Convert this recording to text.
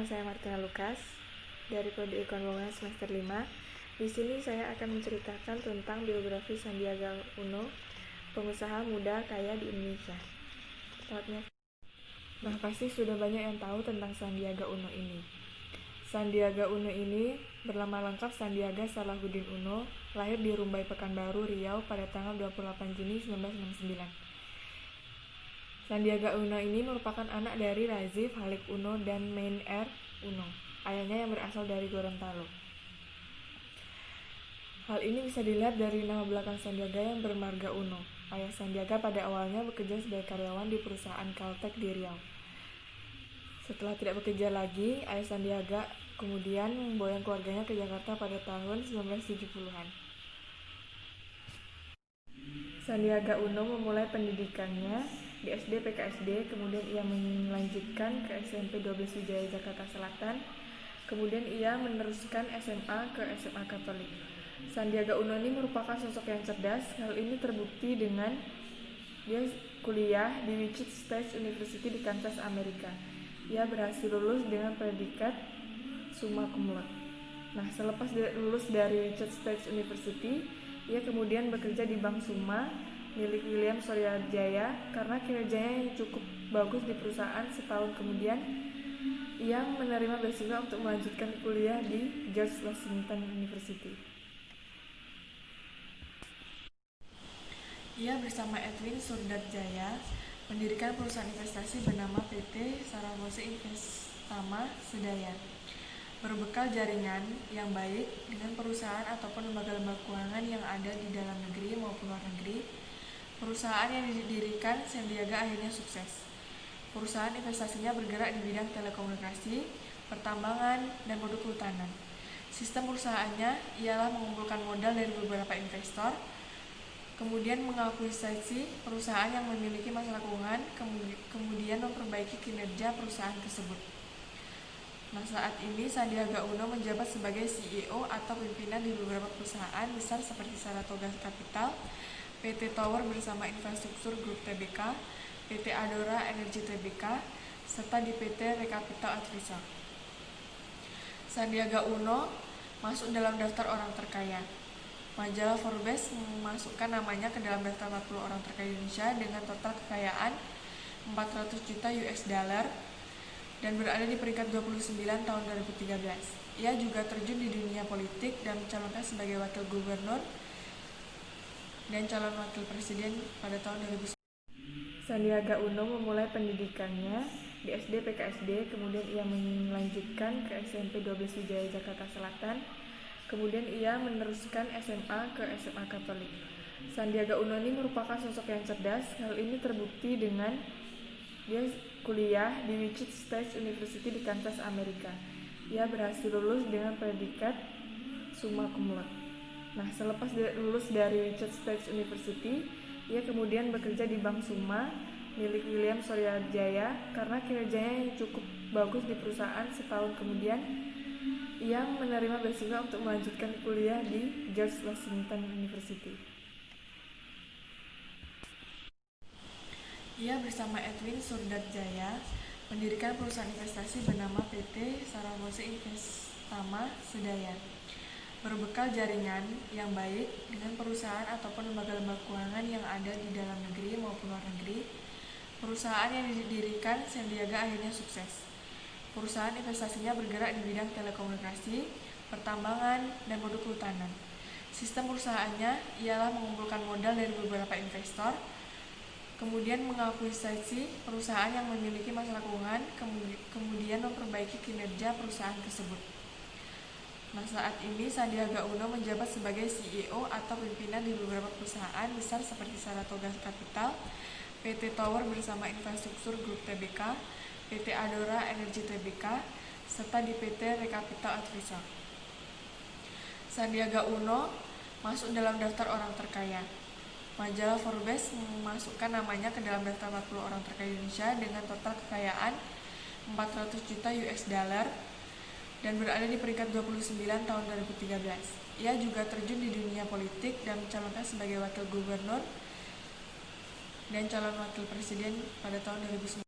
Nama saya Martina Lukas dari Prodi Ekonomi semester 5. Di sini saya akan menceritakan tentang biografi Sandiaga Uno, pengusaha muda kaya di Indonesia. Nah, pasti sudah banyak yang tahu tentang Sandiaga Uno ini. Sandiaga Uno ini bernama lengkap Sandiaga Salahuddin Uno, lahir di Rumbai Pekanbaru, Riau pada tanggal 28 Juni 1969. Sandiaga Uno ini merupakan anak dari Razif Halik Uno dan Mein R. Uno, ayahnya yang berasal dari Gorontalo. Hal ini bisa dilihat dari nama belakang Sandiaga yang bermarga Uno. Ayah Sandiaga pada awalnya bekerja sebagai karyawan di perusahaan Caltech di Riau. Setelah tidak bekerja lagi, ayah Sandiaga kemudian memboyong keluarganya ke Jakarta pada tahun 1970-an. Sandiaga Uno memulai pendidikannya di SD PKSD, kemudian ia melanjutkan ke SMP 12 Wijaya Jakarta Selatan, kemudian ia meneruskan SMA ke SMA Katolik. Sandiaga Uno ini merupakan sosok yang cerdas. Hal ini terbukti dengan dia kuliah di Wichita State University di Kansas, Amerika. Ia berhasil lulus dengan predikat summa cum laude. Nah, selepas lulus dari Wichita State University, ia kemudian bekerja di Bank Summa milik William Soryajaya karena kinerjanya yang cukup bagus di perusahaan. Setahun kemudian, ia menerima beasiswa untuk melanjutkan kuliah di George Washington University. Ia bersama Edwin Surdadjaya mendirikan perusahaan investasi bernama PT Sarabose Investama Sedayan. Berbekal jaringan yang baik dengan perusahaan ataupun lembaga-lembaga keuangan yang ada di dalam negeri maupun luar negeri, perusahaan yang didirikan Sandiaga akhirnya sukses. Perusahaan investasinya bergerak di bidang telekomunikasi, pertambangan, dan produk kehutanan. Sistem perusahaannya ialah mengumpulkan modal dari beberapa investor, kemudian mengakuisisi perusahaan yang memiliki masalah keuangan, kemudian memperbaiki kinerja perusahaan tersebut. Nah, saat ini Sandiaga Uno menjabat sebagai CEO atau pimpinan di beberapa perusahaan besar seperti Saratoga Capital, PT Tower bersama Infrastruktur Group Tbk, PT Adora Energi Tbk, serta di PT Recapital Advisor. Sandiaga Uno masuk dalam daftar orang terkaya. Majalah Forbes memasukkan namanya ke dalam daftar 40 orang terkaya Indonesia dengan total kekayaan 400 juta US dollar dan berada di peringkat 29 tahun 2013. Ia juga terjun di dunia politik dan mencalonkan sebagai wakil gubernur dan calon wakil presiden pada tahun 2009. Sandiaga Uno memulai pendidikannya di SD PKSD, kemudian ia melanjutkan ke SMP 12 Wijaya Jakarta Selatan, kemudian ia meneruskan SMA ke SMA Katolik. Sandiaga Uno ini merupakan sosok yang cerdas. Hal ini terbukti dengan dia kuliah di Wichita State University di Kansas, Amerika. Ia berhasil lulus dengan predikat summa cum laude. Nah, selepas lulus dari Wichita State University, ia kemudian bekerja di Bank Summa milik William Soryajaya karena kinerjanya yang cukup bagus di perusahaan. Setahun kemudian, ia menerima beasiswa untuk melanjutkan kuliah di George Washington University. Ia bersama Edwin Surdadjaya mendirikan perusahaan investasi bernama PT Sarabose Investama Sedayan. Berbekal jaringan yang baik dengan perusahaan ataupun lembaga-lembaga keuangan yang ada di dalam negeri maupun luar negeri, perusahaan yang didirikan Sandiaga akhirnya sukses. Perusahaan investasinya bergerak di bidang telekomunikasi, pertambangan, dan produk kehutanan. Sistem perusahaannya ialah mengumpulkan modal dari beberapa investor, kemudian mengakuisisi perusahaan yang memiliki masalah keuangan, kemudian memperbaiki kinerja perusahaan tersebut. Nah, saat ini Sandiaga Uno menjabat sebagai CEO atau pimpinan di beberapa perusahaan besar seperti Saratoga Capital, PT Tower bersama Infrastruktur Group Tbk, PT Adora Energi Tbk, serta di PT Recapital Advisor. Sandiaga Uno masuk dalam daftar orang terkaya. Majalah Forbes memasukkan namanya ke dalam daftar 40 orang terkaya Indonesia dengan total kekayaan 400 juta US dollar dan berada di peringkat 29 tahun 2013. Ia juga terjun di dunia politik dan mencalonkan sebagai wakil gubernur dan calon wakil presiden pada tahun 2009.